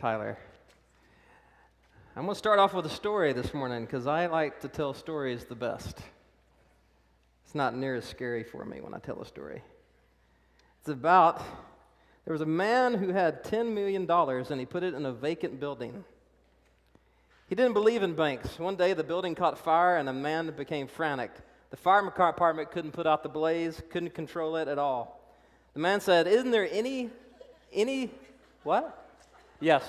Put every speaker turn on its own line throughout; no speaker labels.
Tyler. I'm going to start off with a story this morning because I like to tell stories the best. It's not near as scary for me when I tell a story. There was a man who had $10 million and he put it in a vacant building. He didn't believe in banks. One day the building caught fire and a man became frantic. The fire department couldn't put out the blaze, couldn't control it at all. The man said, "Isn't there any, what?" Yes,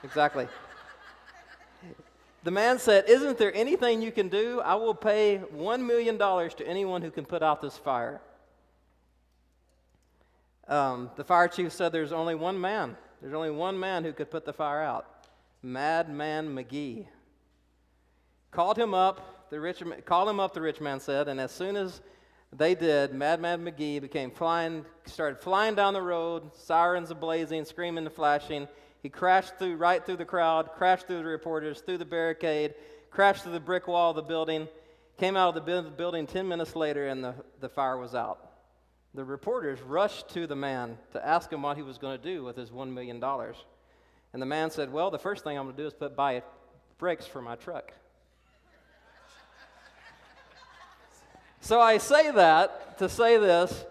exactly. The man said, "Isn't there anything you can do? I will pay $1 million to anyone who can put out this fire." The fire chief said there's only one man. There's only one man who could put the fire out. Madman McGee. Called him up, the rich man said, and as soon as they did, Madman McGee started flying down the road, sirens blazing, screaming and flashing. He crashed right through the crowd, crashed through the reporters, through the barricade, crashed through the brick wall of the building, came out of the building 10 minutes later, and the fire was out. The reporters rushed to the man to ask him what he was going to do with his $1 million. And the man said, "Well, the first thing I'm going to do is buy brakes for my truck." So I say that to say this.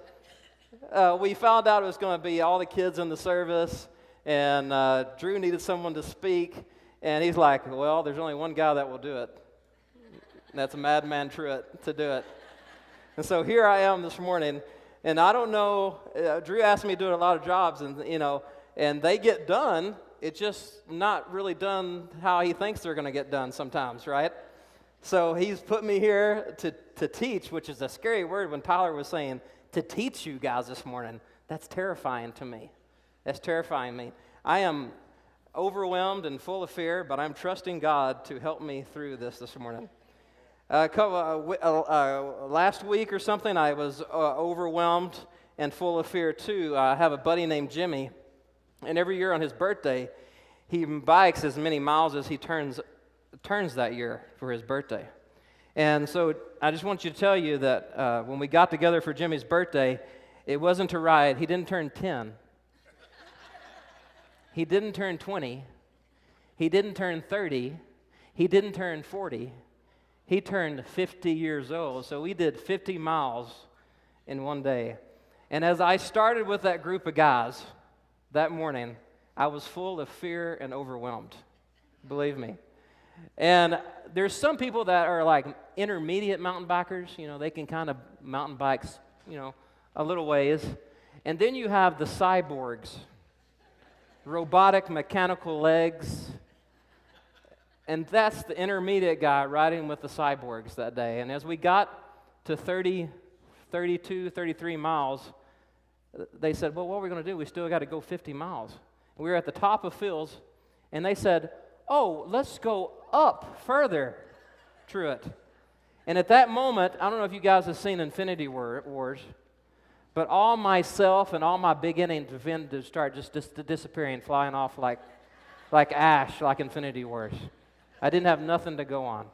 We found out it was going to be all the kids in the service, and Drew needed someone to speak, and he's like, "Well, there's only one guy that will do it. And that's a Madman Truett to do it." And so here I am this morning, and I don't know, Drew asked me to do a lot of jobs, and they get done. It's just not really done how he thinks they're going to get done sometimes, right? So he's put me here to teach, which is a scary word. When Tyler was saying, to teach you guys this morning, that's terrifying to me. That's terrifying me. I am overwhelmed and full of fear, but I'm trusting God to help me through this morning. Last week or something, I was overwhelmed and full of fear too. I have a buddy named Jimmy, and every year on his birthday, he bikes as many miles as he turns that year for his birthday. And so I just want you to tell you that when we got together for Jimmy's birthday, it wasn't to ride. He didn't turn 10. He didn't turn 20. He didn't turn 30. He didn't turn 40. He turned 50 years old. So we did 50 miles in one day. And as I started with that group of guys that morning, I was full of fear and overwhelmed. Believe me. And there's some people that are like intermediate mountain bikers. They can kind of mountain bikes, a little ways. And then you have the cyborgs, robotic mechanical legs. And that's the intermediate guy riding with the cyborgs that day. And as we got to 30, 32, 33 miles, they said, "Well, what are we going to do? We still got to go 50 miles. And we were at the top of Phil's, and they said, "Oh, let's go up further, Truett." And at that moment, I don't know if you guys have seen Infinity Wars, but all myself and all my beginning to start just disappearing, flying off like ash, like Infinity Wars. I didn't have nothing to go on.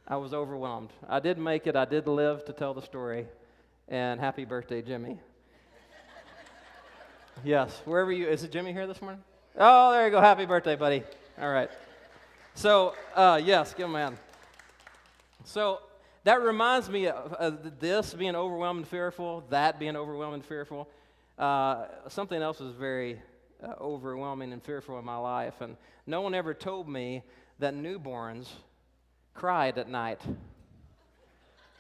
I was overwhelmed. I did make it. I did live to tell the story. And happy birthday, Jimmy. Yes, wherever you, is it Jimmy here this morning? Oh, there you go. Happy birthday, buddy. All right. So, yes, give him a hand. So that reminds me of this being overwhelmed and fearful, that being overwhelmed and fearful. Something else was very overwhelming and fearful in my life, and no one ever told me that newborns cried at night.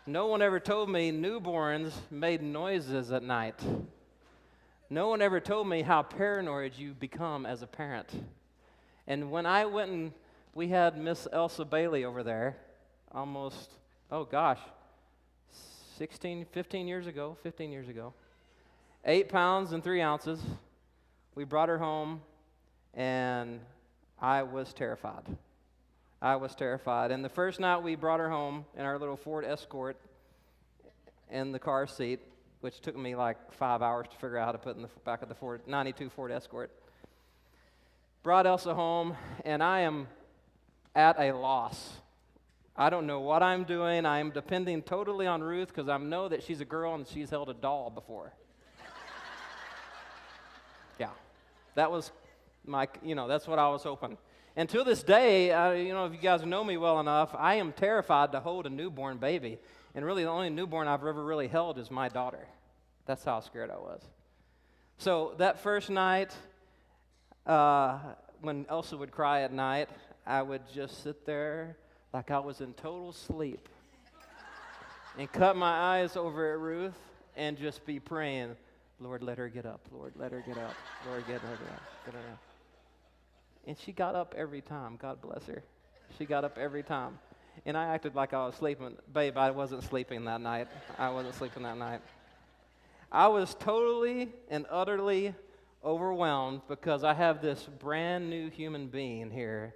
No one ever told me newborns made noises at night. No one ever told me how paranoid you become as a parent. And when I went and we had Miss Elsa Bailey over there, almost, 15 years ago, 8 pounds and 3 ounces. We brought her home, and I was terrified. And the first night we brought her home in our little Ford Escort in the car seat, which took me like 5 hours to figure out how to put in the back of the 92 Ford Escort. Brought Elsa home, and I am at a loss. I don't know what I'm doing. I'm depending totally on Ruth because I know that she's a girl and she's held a doll before. Yeah, that was that's what I was hoping. And to this day, if you guys know me well enough, I am terrified to hold a newborn baby. And really, the only newborn I've ever really held is my daughter. That's how scared I was. So that first night, when Elsa would cry at night, I would just sit there like I was in total sleep and cut my eyes over at Ruth and just be praying, Lord, let her get up. Lord, let her get up. Lord, get her up. Get her up. And she got up every time. God bless her. She got up every time. And I acted like I was sleeping. Babe, I wasn't sleeping that night. I wasn't sleeping that night. I was totally and utterly overwhelmed because I have this brand new human being here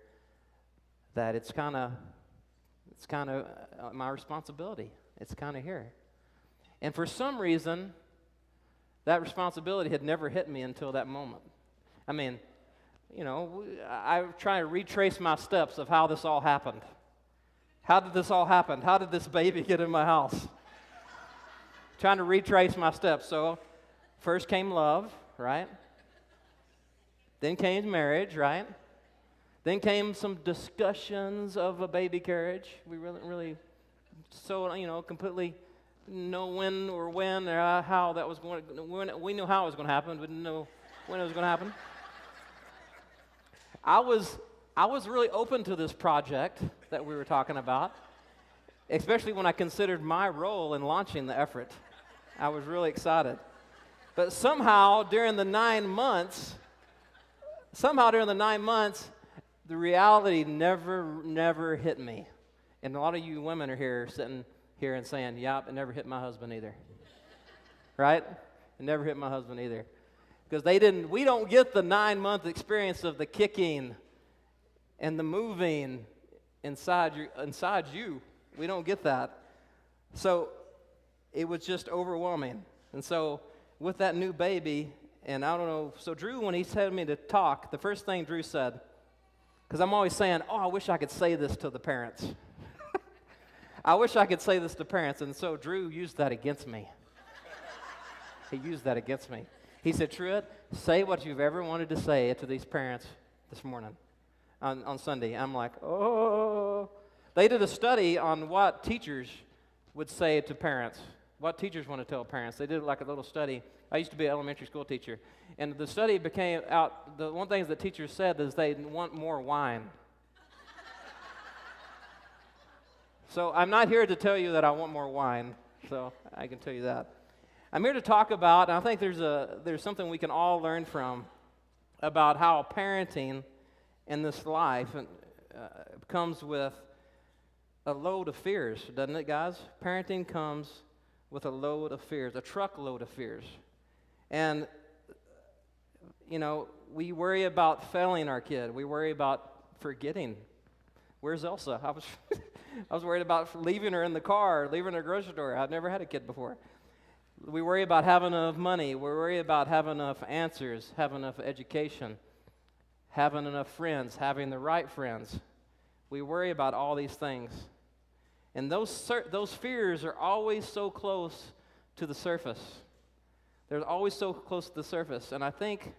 that it's kind of my responsibility. It's kind of here. And for some reason, that responsibility had never hit me until that moment. I mean, I'm trying to retrace my steps of how this all happened. How did this all happen? How did this baby get in my house? Trying to retrace my steps. So, first came love, right? Then came marriage, right? Then came some discussions of a baby carriage. We really completely know when or how that was going to, we knew how it was going to happen, but didn't know when it was going to happen. I was really open to this project that we were talking about, especially when I considered my role in launching the effort. I was really excited. But somehow during the 9 months, the reality never hit me. And a lot of you women are here sitting here and saying, yep, it never hit my husband either. Right? It never hit my husband either. Because we don't get the 9-month experience of the kicking and the moving inside you. We don't get that. So it was just overwhelming. And so with that new baby, and I don't know, so Drew, when he told me to talk, the first thing Drew said, because I'm always saying, I wish I could say this to the parents. I wish I could say this to parents. And so Drew used that against me. He used that against me. He said, Truett, say what you've ever wanted to say to these parents this morning on Sunday. I'm like, oh. They did a study on what teachers would say to parents, what teachers want to tell parents. They did like a little study. I used to be an elementary school teacher. And the study became out, the one thing that teachers said is they want more wine. So I'm not here to tell you that I want more wine, so I can tell you that. I'm here to talk about, and I think there's something we can all learn from about how parenting in this life comes with a load of fears, doesn't it, guys? Parenting comes with a load of fears, a truckload of fears. And, we worry about failing our kid. We worry about forgetting. Where's Elsa? I was worried about leaving her in the car, leaving her at the grocery store. I've never had a kid before. We worry about having enough money. We worry about having enough answers, having enough education, having enough friends, having the right friends. We worry about all these things. And those fears are always so close to the surface. They're always so close to the surface. And I think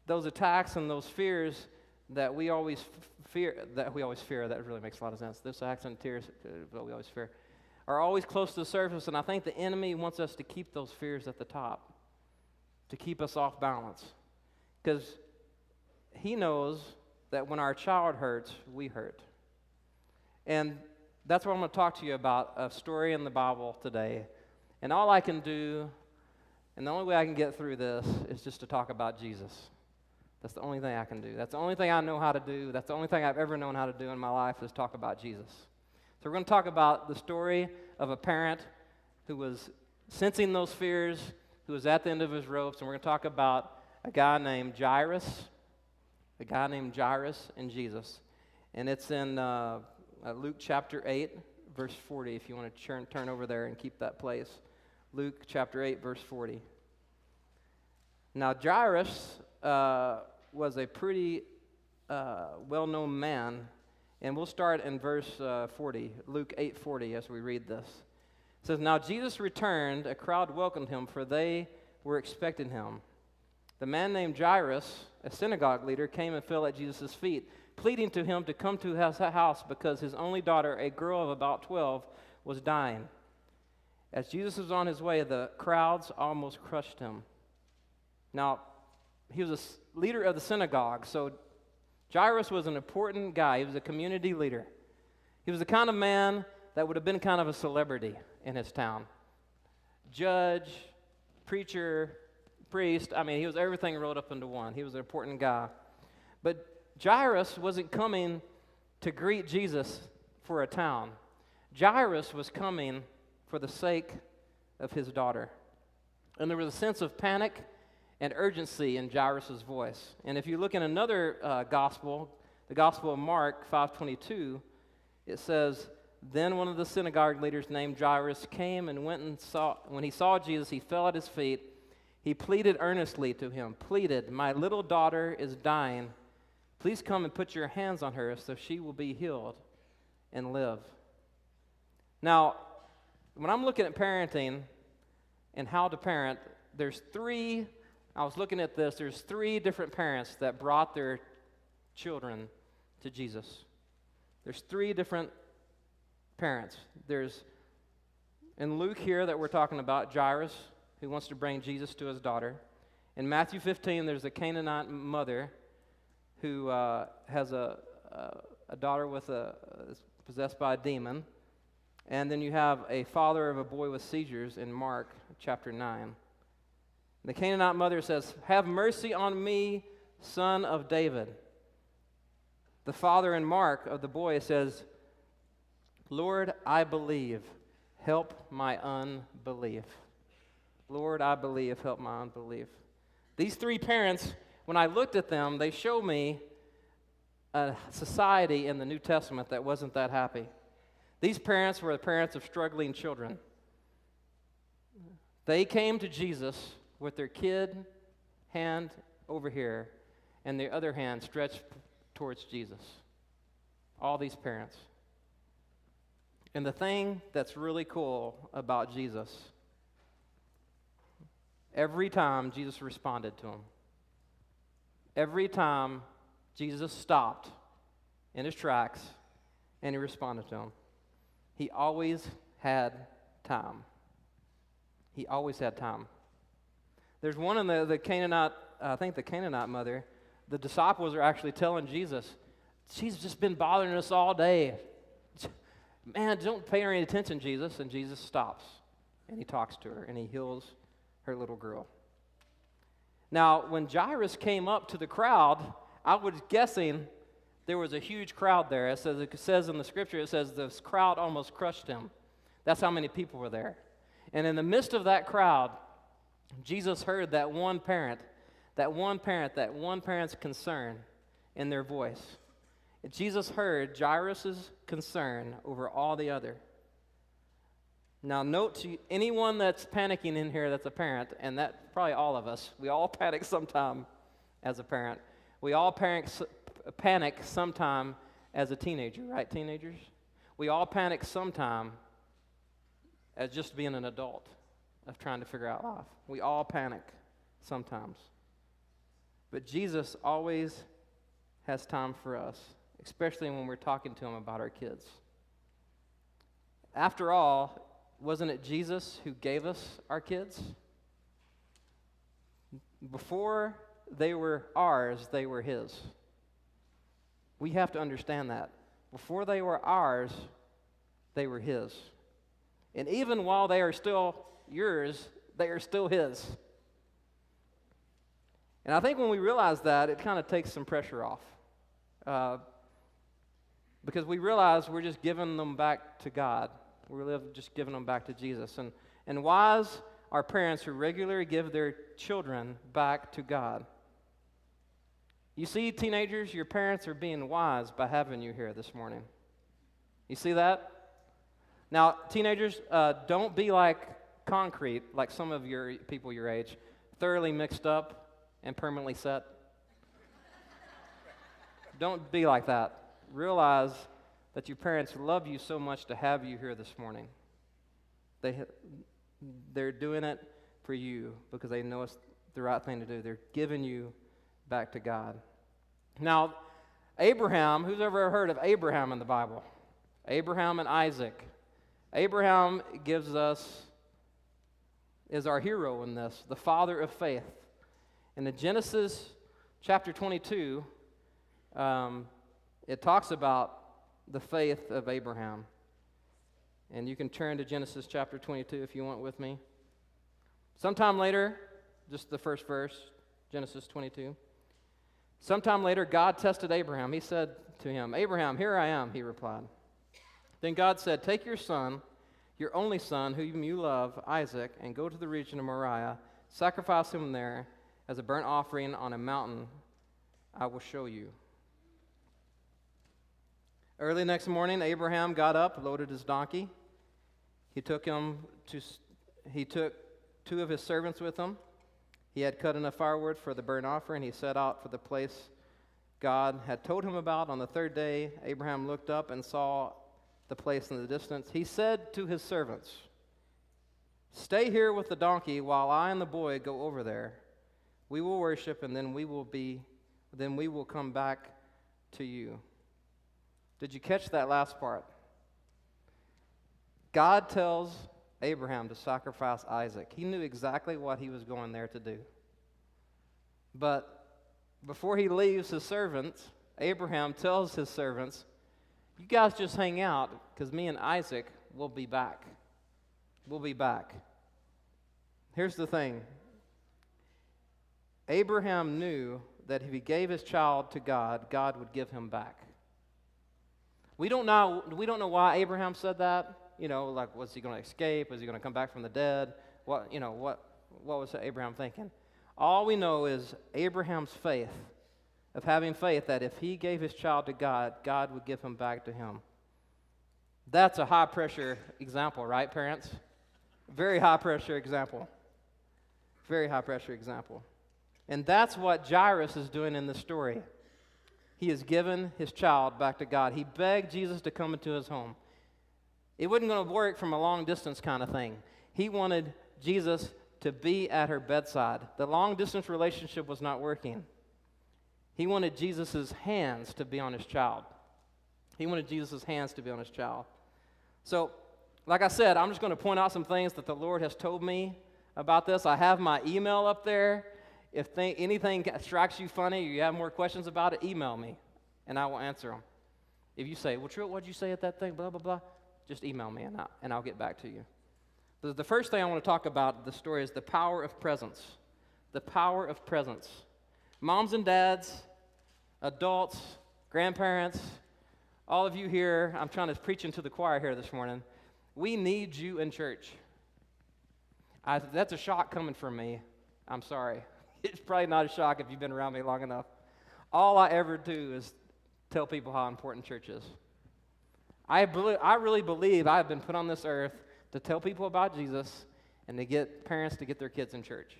those attacks and those fears that we always fear, that really makes a lot of sense. Those attacks and tears that we always fear are always close to the surface, and I think the enemy wants us to keep those fears at the top, to keep us off balance. Because he knows that when our child hurts, we hurt. And that's what I'm going to talk to you about, a story in the Bible today. And all I can do, and the only way I can get through this, is just to talk about Jesus. That's the only thing I can do. That's the only thing I know how to do. That's the only thing I've ever known how to do in my life is talk about Jesus. So we're going to talk about the story of a parent who was sensing those fears, who was at the end of his ropes, and we're going to talk about a guy named Jairus and Jesus. And it's in Luke chapter 8, verse 40, if you want to turn over there and keep that place. Luke chapter 8, verse 40. Now, Jairus was a pretty well-known man. And we'll start in verse 40, Luke 8:40, as we read this. It says, Now Jesus returned, a crowd welcomed him, for they were expecting him. The man named Jairus, a synagogue leader, came and fell at Jesus' feet, pleading to him to come to his house because his only daughter, a girl of about 12, was dying. As Jesus was on his way, the crowds almost crushed him. Now, he was a leader of the synagogue, so Jairus was an important guy. He was a community leader. He was the kind of man that would have been kind of a celebrity in his town. Judge, preacher, priest, he was everything rolled up into one. He was an important guy. But Jairus wasn't coming to greet Jesus for a town. Jairus was coming for the sake of his daughter. And there was a sense of panic and urgency in Jairus' voice. And if you look in another gospel, the Gospel of Mark 5:22, it says, "Then one of the synagogue leaders named Jairus came and went and when he saw Jesus, he fell at his feet. He pleaded earnestly to him, 'My little daughter is dying. Please come and put your hands on her so she will be healed and live.'" Now, when I'm looking at parenting and how to parent, there's three different parents that brought their children to Jesus. There's three different parents. There's, in Luke here that we're talking about, Jairus, who wants to bring Jesus to his daughter. In Matthew 15, there's a Canaanite mother who has a daughter possessed by a demon. And then you have a father of a boy with seizures in Mark chapter 9. The Canaanite mother says, "Have mercy on me, son of David." The father in Mark of the boy says, "Lord, I believe, help my unbelief." Lord, I believe, help my unbelief. These three parents, when I looked at them, they show me a society in the New Testament that wasn't that happy. These parents were the parents of struggling children. They came to Jesus with their kid hand over here and their other hand stretched towards Jesus. All these parents. And the thing that's really cool about Jesus, every time Jesus responded to him, every time Jesus stopped in his tracks and he responded to him, he always had time. He always had time. There's one in the Canaanite, I think the Canaanite mother, the disciples are actually telling Jesus, "She's just been bothering us all day. Man, don't pay her any attention, Jesus." And Jesus stops, and he talks to her, and he heals her little girl. Now, when Jairus came up to the crowd, I was guessing there was a huge crowd there. It says in the scripture, it says this crowd almost crushed him. That's how many people were there. And in the midst of that crowd, Jesus heard that one parent's concern in their voice. And Jesus heard Jairus' concern over all the other. Now note to anyone that's panicking in here that's a parent, and that probably all of us, we all panic sometime as a parent. We all panic sometime as a teenager, right, teenagers? We all panic sometime as just being an adult of trying to figure out life. We all panic sometimes. But Jesus always has time for us, especially when we're talking to him about our kids. After all, wasn't it Jesus who gave us our kids? Before they were ours, they were his. We have to understand that. Before they were ours, they were his. And even while they are still yours, they are still his. And I think when we realize that, it kind of takes some pressure off. Because we realize we're just giving them back to God. We're just giving them back to Jesus. And wise are parents who regularly give their children back to God. You see, teenagers, your parents are being wise by having you here this morning. You see that? Now, teenagers, don't be like concrete, like some of your people your age, thoroughly mixed up and permanently set. Don't be like that. Realize that your parents love you so much to have you here this morning. They're doing it for you because they know the right thing to do. They're giving you back to God. Now, Abraham, who's ever heard of Abraham in the Bible? Abraham and Isaac. Abraham is our hero in this, the father of faith. In the Genesis chapter 22, it talks about the faith of Abraham. And you can turn to Genesis chapter 22 if you want with me. Sometime later, just the first verse, Genesis 22. Sometime later, God tested Abraham. He said to him, "Abraham, here I am," he replied. Then God said, "Take your son, your only son, whom you love, Isaac, and go to the region of Moriah. Sacrifice him there as a burnt offering on a mountain I will show you." Early next morning, Abraham got up, loaded his donkey. He took two of his servants with him. He had cut enough firewood for the burnt offering. He set out for the place God had told him about. On the third day, Abraham looked up and saw the place in the distance. He said to his servants, "Stay here with the donkey while I and the boy go over there. We will worship, and then we will come back to you." Did you catch that last part? God tells Abraham to sacrifice Isaac. He knew exactly what he was going there to do. But before he leaves his servants, Abraham tells his servants, "You guys just hang out because me and Isaac will be back. We'll be back." Here's the thing. Abraham knew that if he gave his child to God, God would give him back. We don't know why Abraham said that. Like, was he going to escape? Was he going to come back from the dead? What was Abraham thinking? All we know is Abraham's faith, of having faith that if he gave his child to God, God would give him back to him. That's a high-pressure example, right, parents? Very high-pressure example. Very high-pressure example. And that's what Jairus is doing in this story. He has given his child back to God. He begged Jesus to come into his home. It wasn't going to work from a long-distance kind of thing. He wanted Jesus to be at her bedside. The long-distance relationship was not working. He wanted Jesus' hands to be on his child. He wanted Jesus' hands to be on his child. So, like I said, I'm just going to point out some things that the Lord has told me about this. I have my email up there. If anything strikes you funny or you have more questions about it, email me, and I will answer them. If you say, "Well, Trill, what did you say at that thing, blah, blah, blah," just email me, and I'll get back to you. The first thing I want to talk about the story is the power of presence. The power of presence. Moms and dads, adults, grandparents, all of you here, I'm trying to preach into the choir here this morning. We need you in church. That's a shock coming from me. I'm sorry. It's probably not a shock if you've been around me long enough. All I ever do is tell people how important church is. I really believe I have been put on this earth to tell people about Jesus and to get parents to get their kids in church.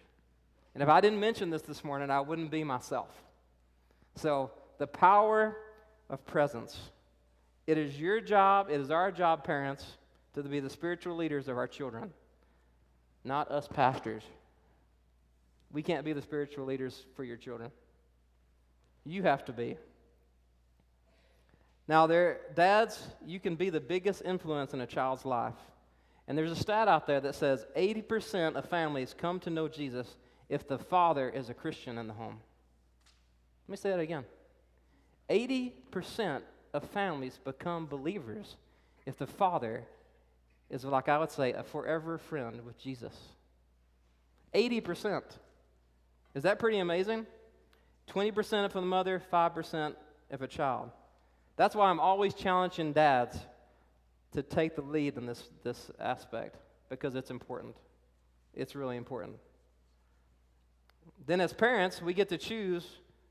And if I didn't mention this morning, I wouldn't be myself. So the power of presence. It is your job, it is our job, parents, to be the spiritual leaders of our children, not us pastors. We can't be the spiritual leaders for your children. You have to be. Now, dads, you can be the biggest influence in a child's life. And there's a stat out there that says 80% of families come to know Jesus if the father is a Christian in the home. Let me say that again. 80% of families become believers if the father is, like I would say, a forever friend with Jesus. 80%. Is that pretty amazing? 20% of a mother, 5% of a child. That's why I'm always challenging dads to take the lead in this aspect, because it's important. It's really important. Then as parents, we get to choose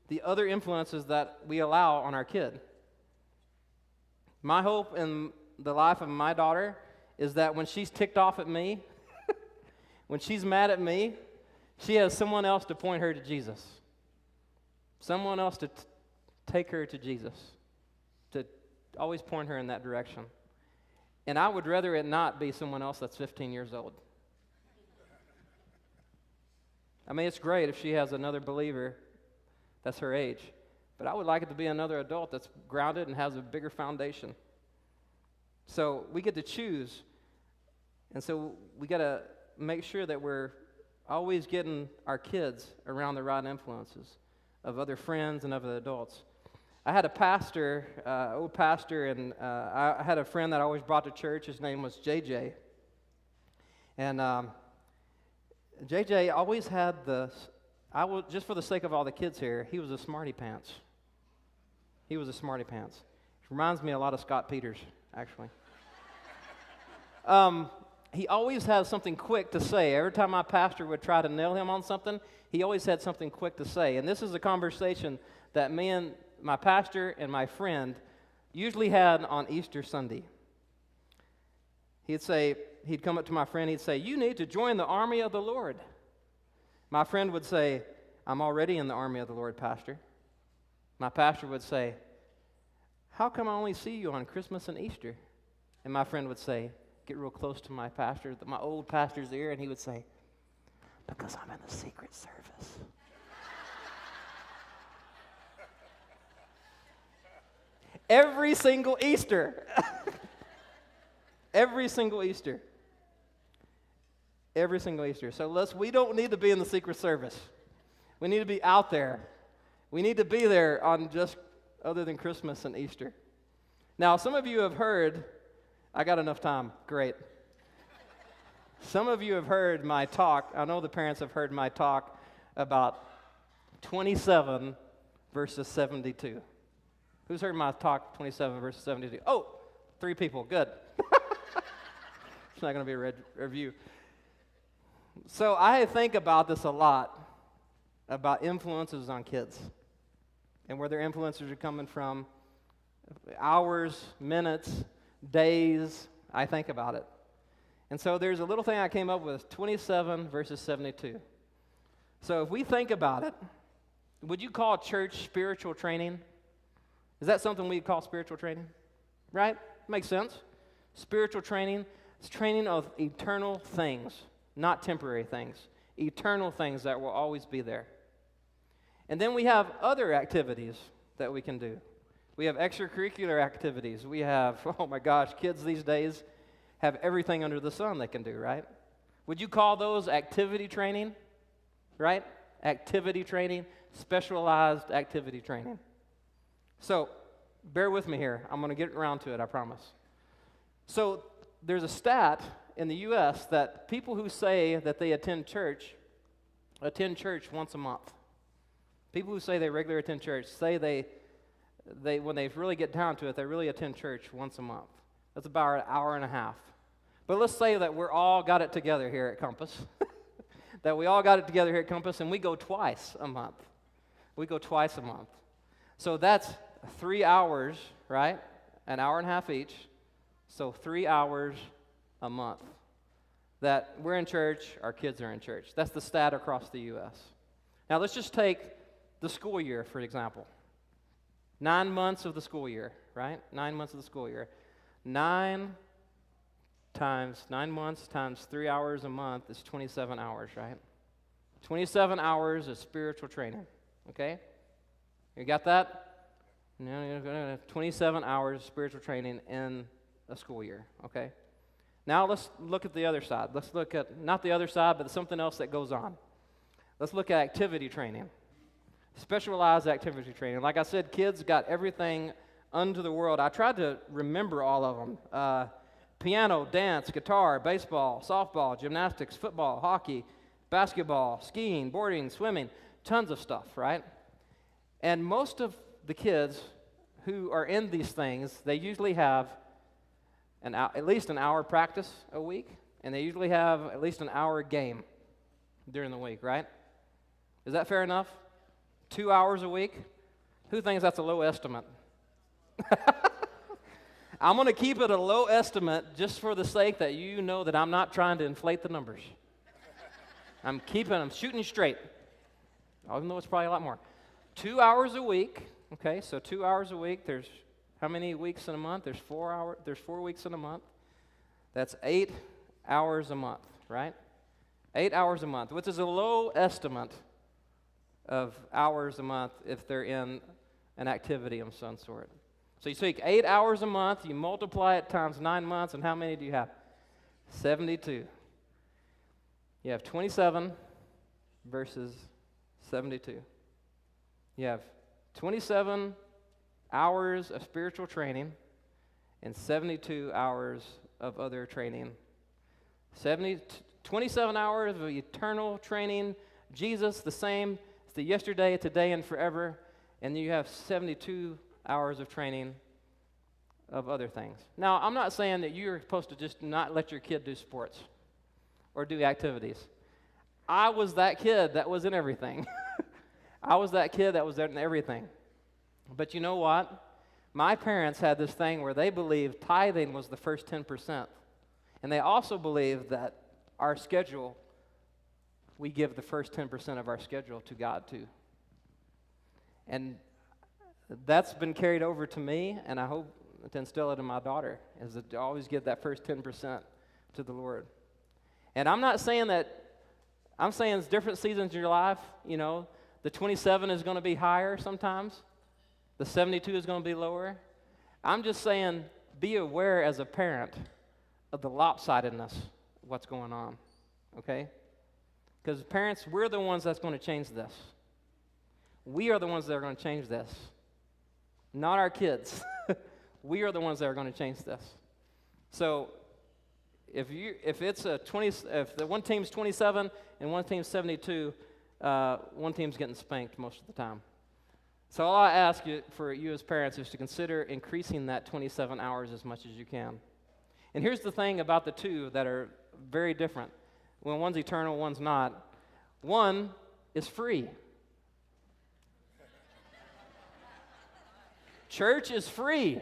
the other influences that we allow on our kid. My hope in the life of my daughter is that when she's ticked off at me, when she's mad at me, she has someone else to point her to Jesus. Someone else to take her to Jesus. To always point her in that direction. And I would rather it not be someone else that's 15 years old. I mean, it's great if she has another believer that's her age, but I would like it to be another adult that's grounded and has a bigger foundation. So we get to choose, and so we got to make sure that we're always getting our kids around the right influences of other friends and other adults. I had a pastor, old pastor, and I had a friend that I always brought to church. His name was JJ. And JJ always had just for the sake of all the kids here, he was a smarty pants. He was a smarty pants. Reminds me a lot of Scott Peters, actually. He always had something quick to say. Every time my pastor would try to nail him on something, he always had something quick to say. And this is a conversation that me and my pastor and my friend usually had on Easter Sunday. He'd come up to my friend, he'd say, "You need to join the army of the Lord." My friend would say, "I'm already in the army of the Lord, Pastor." My pastor would say, "How come I only see you on Christmas and Easter?" And my friend would say, get real close to my pastor, my old pastor's ear, and he would say, "Because I'm in the Secret Service." Every single Easter. Every single Easter. Every single Easter. So we don't need to be in the Secret Service. We need to be out there. We need to be there on just other than Christmas and Easter. Now, some of you have heard, I got enough time, great. Some of you have heard my talk. I know the parents have heard my talk about 27 verses 72. Who's heard my talk, 27 verses 72? Oh, 3 people, good. It's not going to be a review. So I think about this a lot, about influences on kids and where their influences are coming from. Hours, minutes, days, I think about it. And so there's a little thing I came up with, 27 verses 72. So if we think about it, would you call church spiritual training? Is that something we'd call spiritual training? Right? Makes sense. Spiritual training is training of eternal things, not temporary things. Eternal things that will always be there. And then we have other activities that we can do. We have extracurricular activities. We have, oh my gosh, kids these days have everything under the sun they can do, right? Would you call those activity training? Right? Activity training, specialized activity training. So, bear with me here. I'm going to get around to it, I promise. So, there's a stat in the U.S. that people who say that they attend church once a month. People who say they regularly attend church say they when they really get down to it, they really attend church once a month. That's about an hour and a half. But let's say that we're all got it together here at Compass. That we all got it together here at Compass, and we go twice a month. We go twice a month. So that's 3 hours, right? An hour and a half each. So 3 hours a month that we're in church, our kids are in church. That's the stat across the U.S. Now let's just take the school year, for example. 9 months of the school year, right? 9 months of the school year. 9 months times 3 hours a month is 27 hours, right? 27 hours of spiritual training, okay? You got that? 27 hours of spiritual training in a school year, okay? Now let's look at the other side. Let's look at, not the other side, but something else that goes on. Let's look at activity training. Specialized activity training. Like I said, kids got everything under the world. I tried to remember all of them. Piano, dance, guitar, baseball, softball, gymnastics, football, hockey, basketball, skiing, boarding, swimming, tons of stuff, right? And most of the kids who are in these things, they usually have at least an hour practice a week, and they usually have at least an hour game during the week, right? Is that fair enough? 2 hours a week? Who thinks that's a low estimate? I'm going to keep it a low estimate just for the sake that you know that I'm not trying to inflate the numbers. I'm shooting straight, even though it's probably a lot more. 2 hours a week, okay, so 2 hours a week. There's how many weeks in a month? There's 4 hours. There's 4 weeks in a month. That's 8 hours a month, right? 8 hours a month, which is a low estimate of hours a month if they're in an activity of some sort. So you take 8 hours a month, you multiply it times 9 months, and how many do you have? 72. You have 27 versus 72. You have 27 hours of spiritual training and 72 hours of other training. 27 hours of eternal training, Jesus the same, it's the yesterday, today, and forever, and you have 72 hours of training of other things. Now, I'm not saying that you're supposed to just not let your kid do sports or do activities. I was that kid that was in everything. I was that kid that was in everything. But you know what? My parents had this thing where they believed tithing was the first 10%. And they also believed that our schedule, we give the first 10% of our schedule to God too. And that's been carried over to me, and I hope to instill it in my daughter, is to always give that first 10% to the Lord. And I'm not saying that, I'm saying it's different seasons in your life. You know, the 27 is going to be higher sometimes. The 72 is going to be lower. I'm just saying be aware as a parent of the lopsidedness of what's going on, okay? Because parents, we're the ones that's going to change this. We are the ones that are going to change this, not our kids. We are the ones that are going to change this. So if the one team's 27 and one team's 72, one team's getting spanked most of the time. So all I ask you for you as parents is to consider increasing that 27 hours as much as you can. And here's the thing about the two that are very different. When one's eternal, one's not. One is free. Church is free.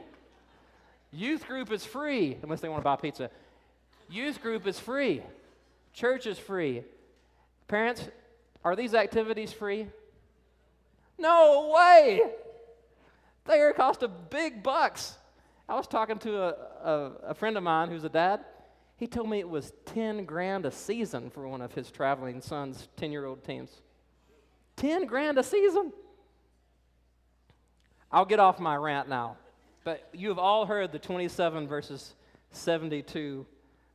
Youth group is free, unless they want to buy pizza. Youth group is free. Church is free. Parents, are these activities free? No way! They cost a big bucks. I was talking to a friend of mine who's a dad. He told me it was $10,000 a season for one of his traveling son's 10-year-old teams. $10,000 a season. I'll get off my rant now. But you have all heard the 27 versus 72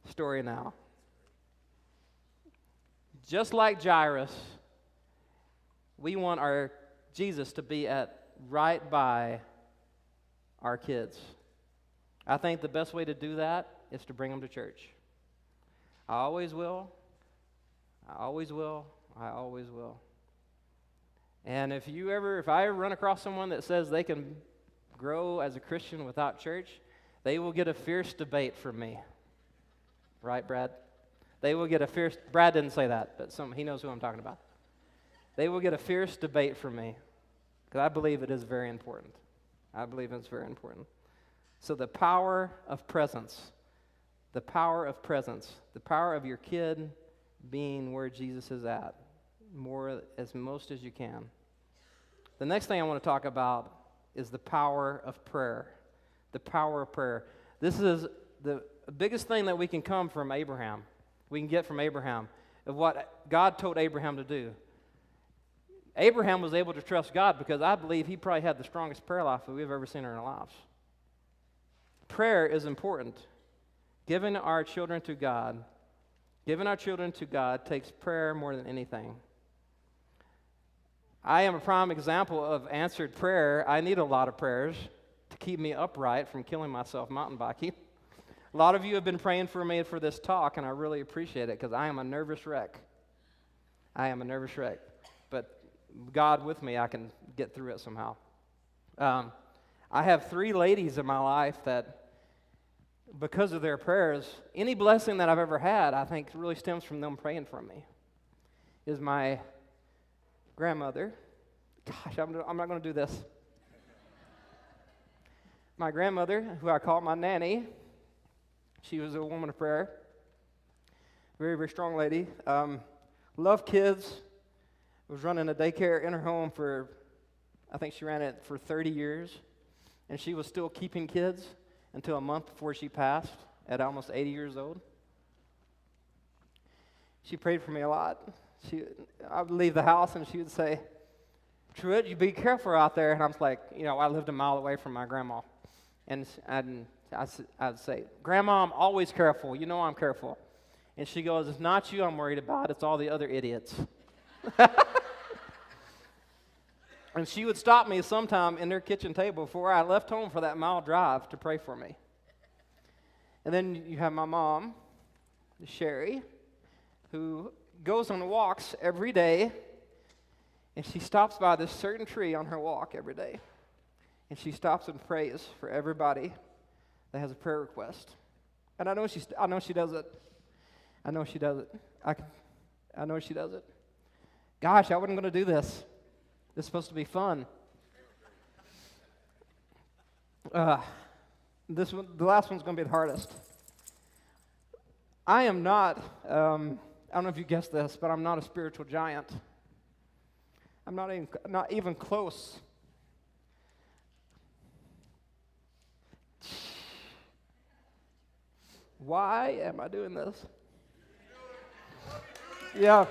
story now. Just like Jairus, we want our Jesus to be right by our kids. I think the best way to do that is to bring them to church. I always will. I always will. I always will. And if I ever run across someone that says they can grow as a Christian without church, they will get a fierce debate from me. Right, Brad? They will get a fierce, Brad didn't say that, but he knows who I'm talking about. They will get a fierce debate from me, because I believe it is very important. I believe it's very important. So the power of presence, the power of your kid being where Jesus is at, most as you can. The next thing I want to talk about is the power of prayer. The power of prayer. This is the biggest thing that we can get from Abraham, of what God told Abraham to do. Abraham was able to trust God because I believe he probably had the strongest prayer life that we've ever seen in our lives. Prayer is important. Giving our children to God takes prayer more than anything. I am a prime example of answered prayer. I need a lot of prayers to keep me upright from killing myself mountain biking. A lot of you have been praying for me for this talk, and I really appreciate it because I am a nervous wreck. But God with me, I can get through it somehow. I have 3 ladies in my life that, because of their prayers, any blessing that I've ever had, I think really stems from them praying for me. Is my grandmother. Gosh, I'm not going to do this. My grandmother, who I call my nanny, she was a woman of prayer. Very, very strong lady. Loved kids. Was running a daycare in her home I think she ran it for 30 years. And she was still keeping kids until a month before she passed at almost 80 years old. She prayed for me a lot. I would leave the house and she would say, Truett, you be careful out there. And I was like, I lived a mile away from my grandma. And I'd say, Grandma, I'm always careful. You know I'm careful. And she goes, it's not you I'm worried about. It's all the other idiots. And she would stop me sometime in their kitchen table before I left home for that mile drive to pray for me. And then you have my mom, Sherry, who goes on walks every day, and she stops by this certain tree on her walk every day. And she stops and prays for everybody that has a prayer request. And I know she does it. I know she does it. I know she does it. Gosh, I wasn't going to do this. It's supposed to be fun. The last one's going to be the hardest. I am not, I don't know if you guessed this, but I'm not a spiritual giant. I'm not even close. Why am I doing this? Yeah.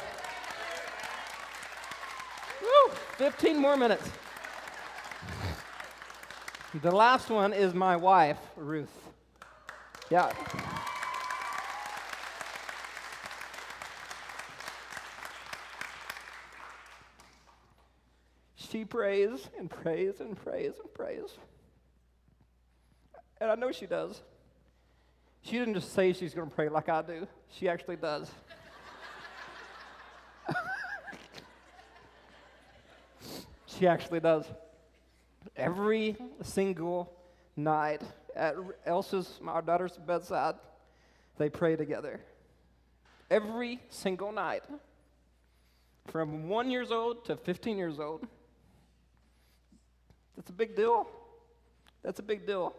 Woo, 15 more minutes. The last one is my wife, Ruth. Yeah. She prays and prays and prays and prays. And I know she does. She didn't just say she's going to pray like I do. She actually does. She actually does. Every single night at Elsa's, my daughter's bedside, they pray together. Every single night. From 1 year old to 15 years old. That's a big deal. That's a big deal.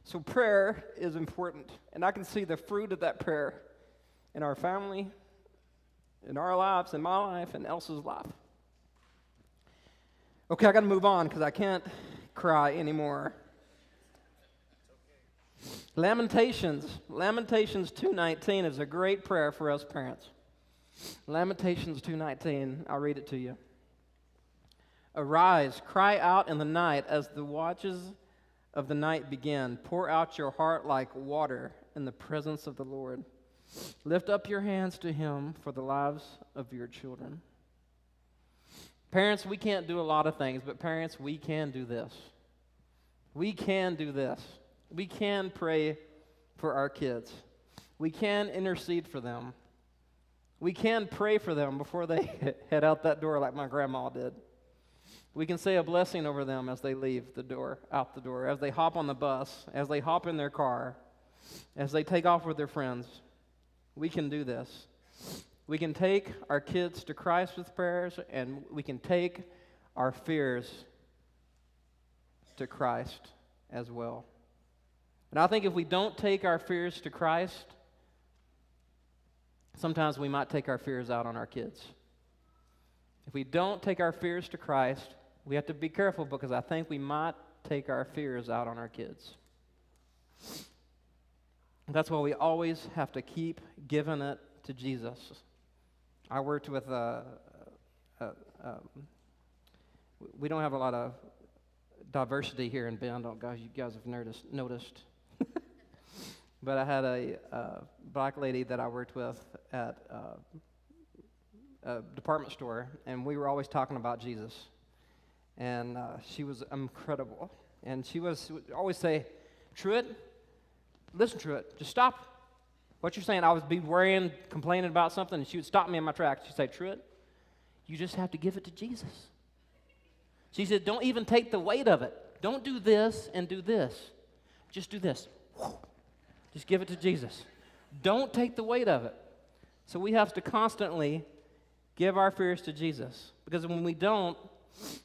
So prayer is important. And I can see the fruit of that prayer in our family, in our lives, in my life, and Elsa's life. Okay, I got to move on because I can't cry anymore. Lamentations 2:19 is a great prayer for us parents. Lamentations 2:19, I'll read it to you. Arise, cry out in the night as the watches of the night begin. Pour out your heart like water in the presence of the Lord. Lift up your hands to him for the lives of your children. Parents, we can't do a lot of things, but parents, we can do this. We can do this. We can pray for our kids. We can intercede for them. We can pray for them before they head out that door like my grandma did. We can say a blessing over them as they leave out the door, as they hop on the bus, as they hop in their car, as they take off with their friends. We can do this. We can take our kids to Christ with prayers, and we can take our fears to Christ as well. And I think if we don't take our fears to Christ, sometimes we might take our fears out on our kids. If we don't take our fears to Christ, we have to be careful because I think we might take our fears out on our kids. That's why we always have to keep giving it to Jesus. I worked with, we don't have a lot of diversity here in Bend. Oh, gosh, you guys have noticed. But I had a black lady that I worked with at a department store, and we were always talking about Jesus. And she was incredible. And she would always say, Truett, listen, Truett, just stop what you're saying. I would be worrying, complaining about something, and she would stop me in my tracks. She'd say, Truett, you just have to give it to Jesus. She said, don't even take the weight of it. Don't do this and do this. Just do this. Just give it to Jesus. Don't take the weight of it. So we have to constantly give our fears to Jesus. Because when we don't,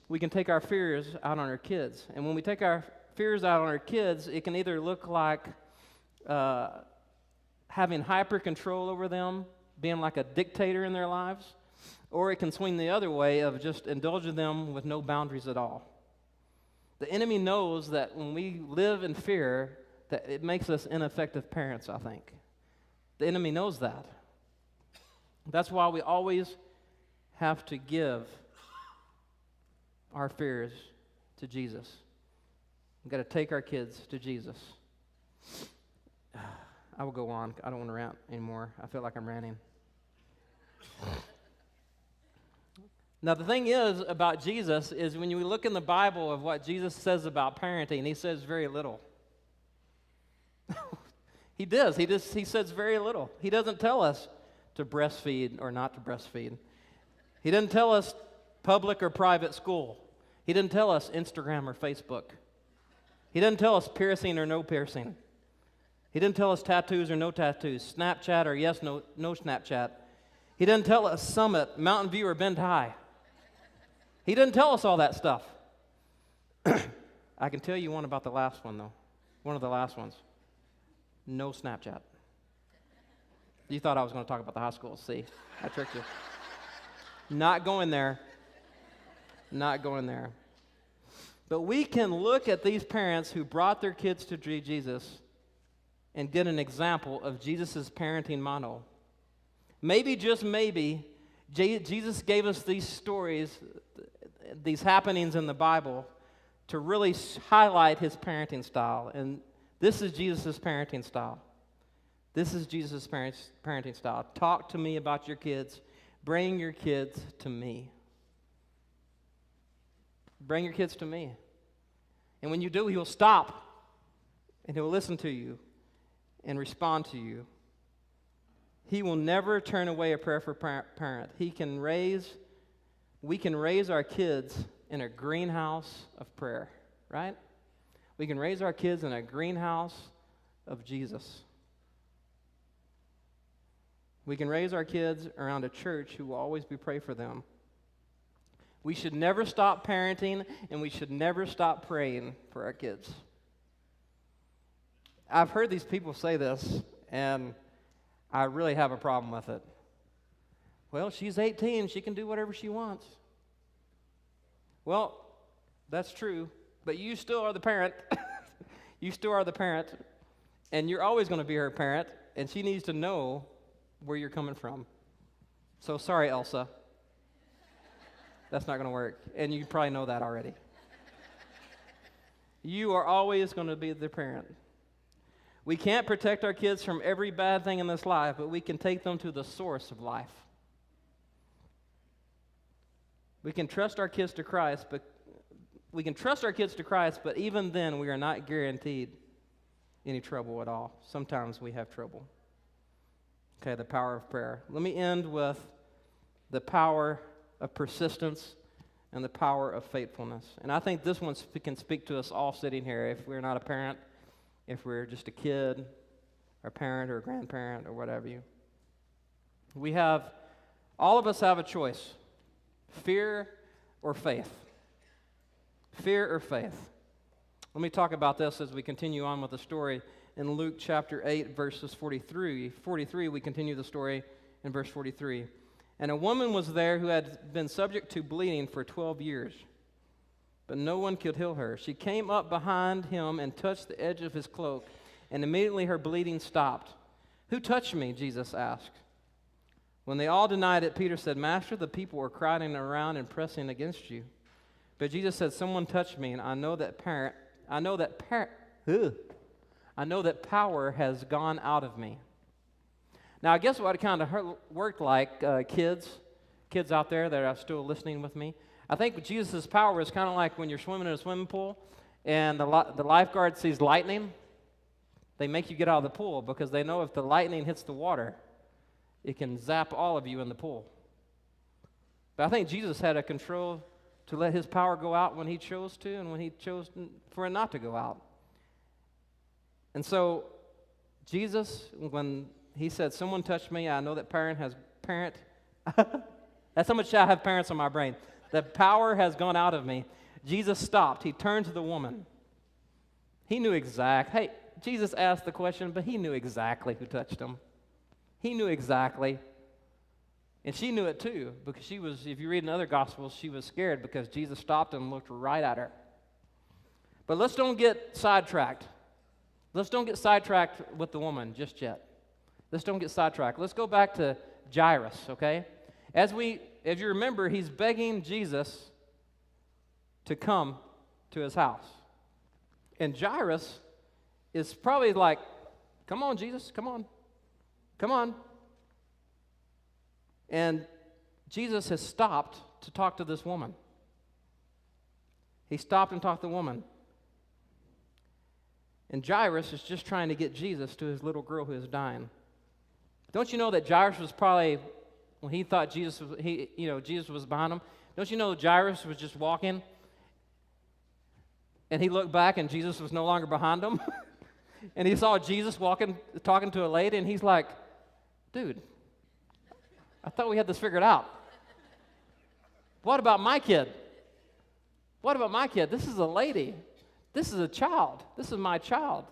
we can take our fears out on our kids. And when we take our fears out on our kids, it can either look like having hyper control over them, being like a dictator in their lives, or it can swing the other way of just indulging them with no boundaries at all. The enemy knows that when we live in fear, that it makes us ineffective parents, I think. The enemy knows that. That's why we always have to give our fears to Jesus. We've got to take our kids to Jesus. I will go on. I don't want to rant anymore. I feel like I'm ranting. Now, the thing is about Jesus is when you look in the Bible of what Jesus says about parenting, he says very little. He does. He says very little. He doesn't tell us to breastfeed or not to breastfeed. He doesn't tell us public or private school. He doesn't tell us Instagram or Facebook. He doesn't tell us piercing or no piercing. He didn't tell us tattoos or no tattoos, Snapchat or yes, no Snapchat. He didn't tell us Summit, Mountain View, or Bend High. He didn't tell us all that stuff. I can tell you one about the last one, though. One of the last ones. No Snapchat. You thought I was going to talk about the high school. See, I tricked you. Not going there. Not going there. But we can look at these parents who brought their kids to Jesus and get an example of Jesus' parenting model. Maybe, just maybe, Jesus gave us these stories, these happenings in the Bible, to really highlight his parenting style. And this is Jesus' parenting style. This is Jesus' parenting style. Talk to me about your kids. Bring your kids to me. Bring your kids to me. And when you do, he'll stop and he'll listen to you and respond to you. He will never turn away a prayer for parent. We can raise our kids in a greenhouse of prayer, right? We can raise our kids in a greenhouse of Jesus. We can raise our kids around a church who will always be praying for them. We should never stop parenting, and we should never stop praying for our kids. I've heard these people say this, and I really have a problem with it. Well, she's 18. She can do whatever she wants. Well, that's true, but you still are the parent. You still are the parent, and you're always going to be her parent, and she needs to know where you're coming from. So sorry, Elsa. That's not going to work, and you probably know that already. You are always going to be the parent. We can't protect our kids from every bad thing in this life, but we can take them to the source of life. We can trust our kids to Christ, but even then we are not guaranteed any trouble at all. Sometimes we have trouble. Okay, the power of prayer. Let me end with the power of persistence and the power of faithfulness. And I think this one can speak to us all sitting here. If we're not a parent, if we're just a kid, or a parent, or a grandparent, or whatever all of us have a choice. Fear or faith. Fear or faith. Let me talk about this as we continue on with the story in Luke chapter 8, verses 43. 43, we continue the story in verse 43. And a woman was there who had been subject to bleeding for 12 years, but no one could heal her. She came up behind him and touched the edge of his cloak, and immediately her bleeding stopped. Who touched me? Jesus asked. When they all denied it, Peter said, Master, the people were crowding around and pressing against you. But Jesus said, someone touched me, and I know that power has gone out of me. Now, I guess what it kind of worked like, kids out there that are still listening with me, I think Jesus' power is kind of like when you're swimming in a swimming pool and the lifeguard sees lightning. They make you get out of the pool because they know if the lightning hits the water, it can zap all of you in the pool. But I think Jesus had a control to let his power go out when he chose to and when he chose for it not to go out. And so Jesus, when he said, someone touched me, I know that that's how much I have parents on my brain. The power has gone out of me. Jesus stopped. He turned to the woman. He knew hey, Jesus asked the question, but he knew exactly who touched him. He knew exactly. And she knew it too, because if you read in other Gospels, she was scared because Jesus stopped and looked right at her. But let's don't get sidetracked. Let's don't get sidetracked with the woman just yet. Let's don't get sidetracked. Let's go back to Jairus, okay? As you remember, he's begging Jesus to come to his house. And Jairus is probably like, come on, Jesus, come on. Come on. And Jesus has stopped to talk to this woman. He stopped and talked to the woman. And Jairus is just trying to get Jesus to his little girl who is dying. Don't you know that Jairus was probably, when he thought Jesus was behind him, don't you know Jairus was just walking and he looked back and Jesus was no longer behind him? And he saw Jesus walking, talking to a lady, and he's like, dude, I thought we had this figured out. What about my kid? What about my kid? This is a lady. This is a child. This is my child.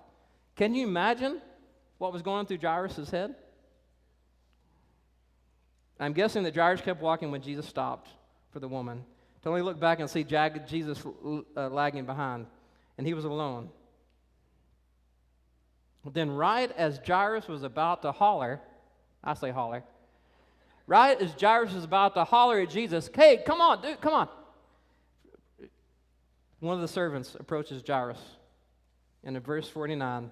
Can you imagine what was going through Jairus' head? I'm guessing that Jairus kept walking when Jesus stopped for the woman to only look back and see Jesus lagging behind, and he was alone. Then right as Jairus was about to holler, I say holler, right as Jairus was about to holler at Jesus, hey, come on, dude, come on. One of the servants approaches Jairus, and in verse 49,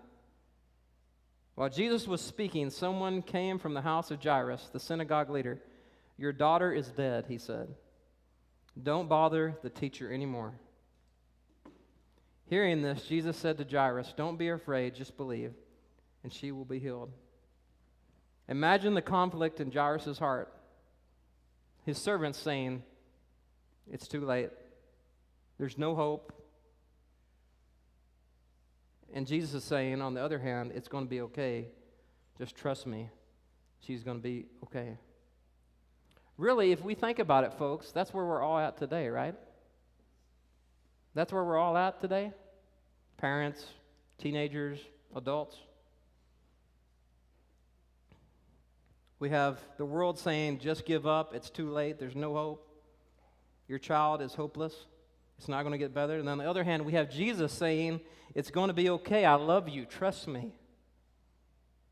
while Jesus was speaking, someone came from the house of Jairus, the synagogue leader. Your daughter is dead, he said. Don't bother the teacher anymore. Hearing this, Jesus said to Jairus, don't be afraid, just believe, and she will be healed. Imagine the conflict in Jairus' heart. His servants saying, it's too late. There's no hope. And Jesus is saying, on the other hand, it's going to be okay. Just trust me. She's going to be okay. Really, if we think about it, folks, that's where we're all at today, right? That's where we're all at today. Parents, teenagers, adults. We have the world saying, just give up, it's too late, there's no hope. Your child is hopeless, it's not going to get better. And on the other hand, we have Jesus saying, it's going to be okay, I love you, trust me.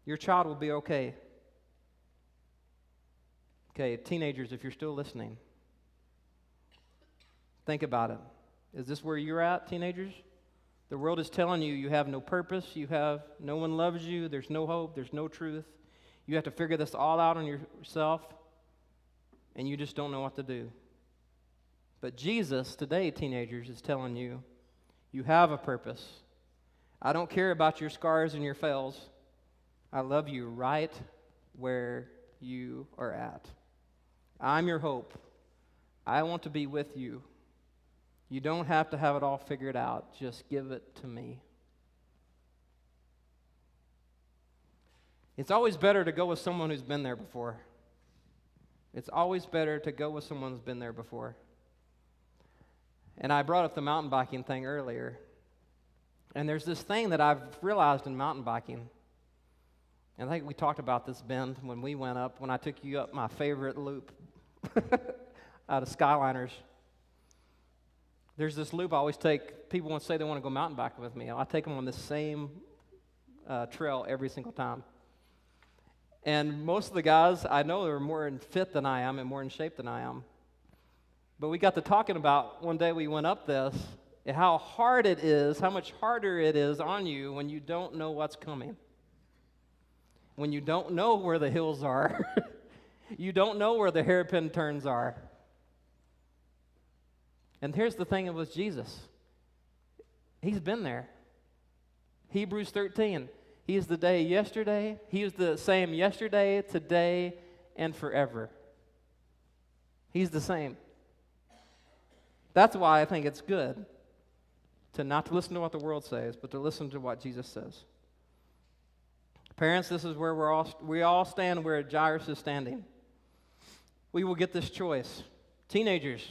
Your child will be okay. Okay, teenagers, if you're still listening, think about it. Is this where you're at, teenagers? The world is telling you you have no purpose, no one loves you, there's no hope, there's no truth. You have to figure this all out on yourself, and you just don't know what to do. But Jesus, today, teenagers, is telling you, you have a purpose. I don't care about your scars and your fails. I love you right where you are at. I'm your hope. I want to be with you. You don't have to have it all figured out. Just give it to me. It's always better to go with someone who's been there before. It's always better to go with someone who's been there before. And I brought up the mountain biking thing earlier. And there's this thing that I've realized in mountain biking. And I think we talked about this, Ben, when we went up, when I took you up my favorite loop out of Skyliners. There's this loop I always take. People want to say they want to go mountain biking with me. I take them on the same trail every single time. And most of the guys I know are more in fit than I am and more in shape than I am. But we got to talking about one day we went up this, and how hard it is, how much harder it is on you when you don't know what's coming. When you don't know where the hills are. You don't know where the hairpin turns are. And here's the thing with Jesus. He's been there. Hebrews 13. He is the day yesterday. He is the same yesterday, today, and forever. He's the same. That's why I think it's good to not to listen to what the world says, but to listen to what Jesus says. Parents, this is where we all stand where Jairus is standing. We will get this choice. Teenagers,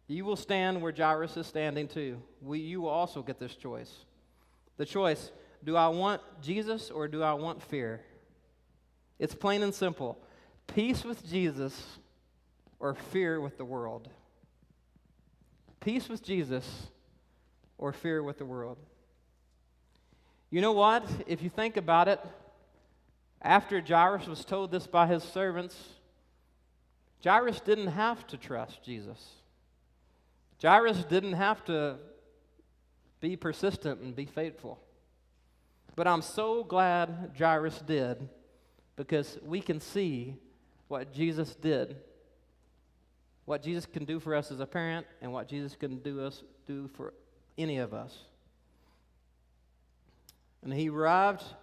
you will stand where Jairus is standing too. You will also get this choice. The choice, do I want Jesus or do I want fear? It's plain and simple. Peace with Jesus or fear with the world. Peace with Jesus or fear with the world. You know what? If you think about it, after Jairus was told this by his servants, Jairus didn't have to trust Jesus. Jairus didn't have to be persistent and be faithful. But I'm so glad Jairus did, because we can see what Jesus did, what Jesus can do for us as a parent, and what Jesus can do for any of us. And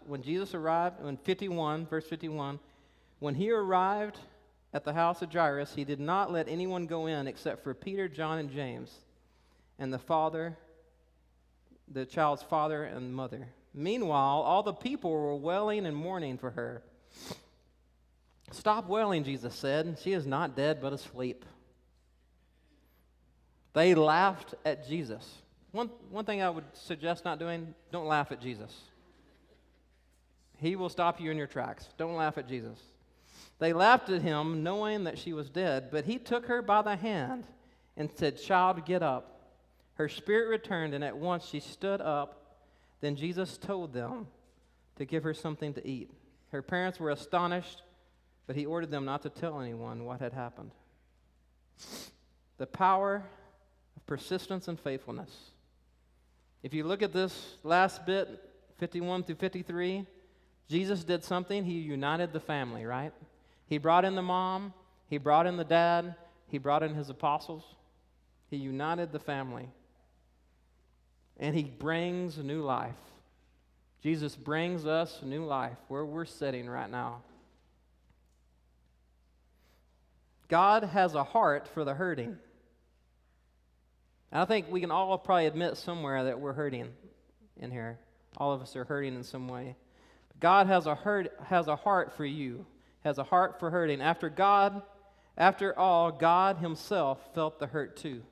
when Jesus arrived, in verse 51, when he arrived at the house of Jairus, he did not let anyone go in except for Peter, John, and James, and the child's father and mother. Meanwhile, all the people were wailing and mourning for her. "Stop wailing," Jesus said. "She is not dead, but asleep." They laughed at Jesus. One thing I would suggest not doing, don't laugh at Jesus. He will stop you in your tracks. Don't laugh at Jesus. They laughed at him, knowing that she was dead, but he took her by the hand and said, "Child, get up." Her spirit returned, and at once she stood up. Then Jesus told them to give her something to eat. Her parents were astonished, but he ordered them not to tell anyone what had happened. The power of persistence and faithfulness. If you look at this last bit, 51 through 53, Jesus did something. He united the family, right? He brought in the mom, he brought in the dad, he brought in his apostles. He united the family. And he brings new life. Jesus brings us new life where we're sitting right now. God has a heart for the hurting. And I think we can all probably admit somewhere that we're hurting in here. All of us are hurting in some way. God has a heart for you, has a heart for hurting. After all, God himself felt the hurt too.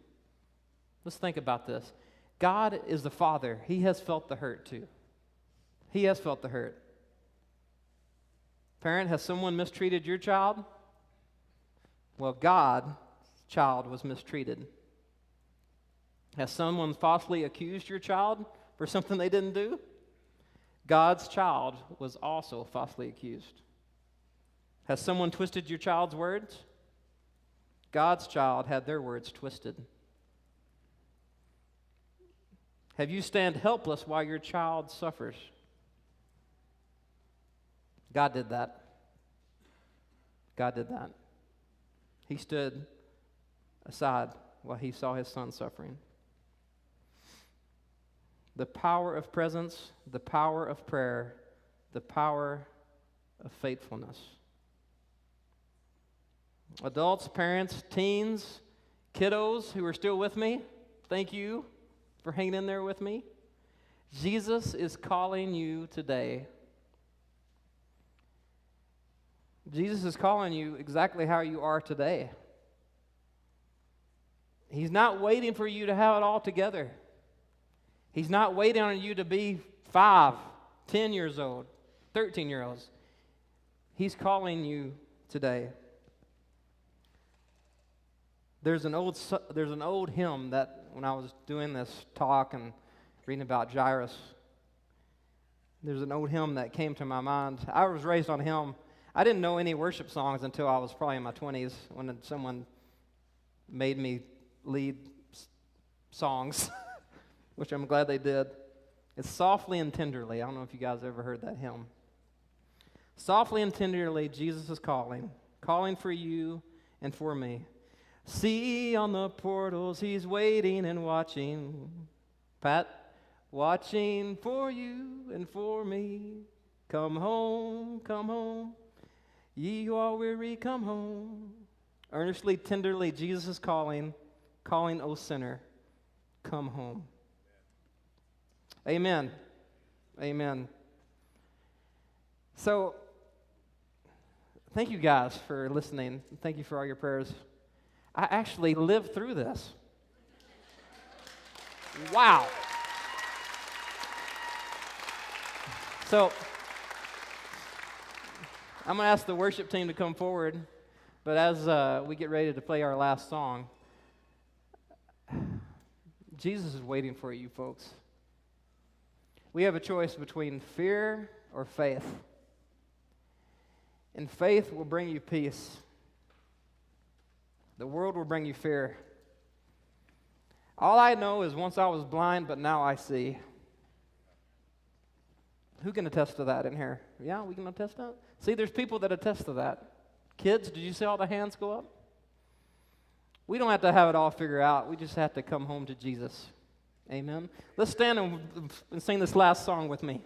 Let's think about this. God is the Father. He has felt the hurt too. He has felt the hurt. Parent, has someone mistreated your child? Well, God's child was mistreated. Has someone falsely accused your child for something they didn't do? God's child was also falsely accused. Has someone twisted your child's words? God's child had their words twisted. Have you stand helpless while your child suffers? God did that. God did that. He stood aside while he saw his son suffering. The power of presence, the power of prayer, the power of faithfulness. Adults, parents, teens, kiddos who are still with me, thank you for hanging in there with me. Jesus is calling you today. Jesus is calling you exactly how you are today. He's not waiting for you to have it all together. He's not waiting on you to be 5, 10 years old, 13-year-olds. He's calling you today. There's an old hymn that when I was doing this talk and reading about Jairus, there's an old hymn that came to my mind. I was raised on hymn. I didn't know any worship songs until I was probably in my 20s when someone made me lead songs, which I'm glad they did. It's Softly and Tenderly. I don't know if you guys ever heard that hymn. Softly and tenderly, Jesus is calling for you and for me. See on the portals, he's waiting and watching. Pat, watching for you and for me. Come home, come home. Ye who are weary, come home. Earnestly, tenderly, Jesus is calling, O sinner, come home. Amen. Amen. So, thank you guys for listening. Thank you for all your prayers. I actually lived through this. Wow. So, I'm going to ask the worship team to come forward, but as we get ready to play our last song, Jesus is waiting for you, folks. We have a choice between fear or faith. And faith will bring you peace. The world will bring you fear. All I know is once I was blind, but now I see. Who can attest to that in here? Yeah, we can attest to that. See, there's people that attest to that. Kids, did you see all the hands go up? We don't have to have it all figured out. We just have to come home to Jesus. Amen. Let's stand and sing this last song with me.